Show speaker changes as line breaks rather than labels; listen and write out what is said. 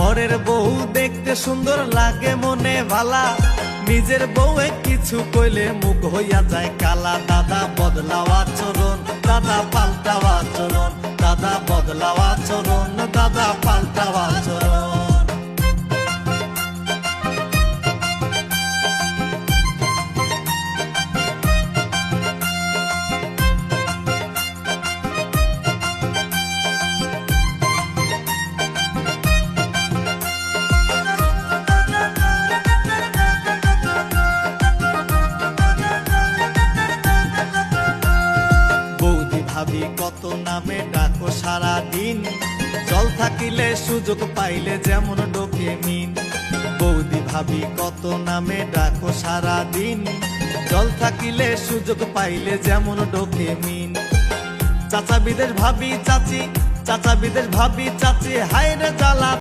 পরের বউ দেখতে সুন্দর লাগে মনে ভালা, নিজের বউয়ে কিছু কইলে মুখ হইয়া যায় কালা। দাদা বদলাও আচরণ, দাদা পাল্টাও আচরণ, দাদা বদলাও আচরণ, দাদা পাল্টাও আচরণ। ভাবি কত নামে ডাকো সারা দিন, জল থাকিলে সুযোগ পাইলে যেমন ডোকে মিন। বৌদি ভাবি কত নামে ডাকো সারা দিন, জল থাকিলে সুযোগ পাইলে যেমন ডোকে মিন। চাচা বিদেশ ভাবি চাচি, চাচা বিদেশ ভাবি চাচি, হায় রে জ্বালা।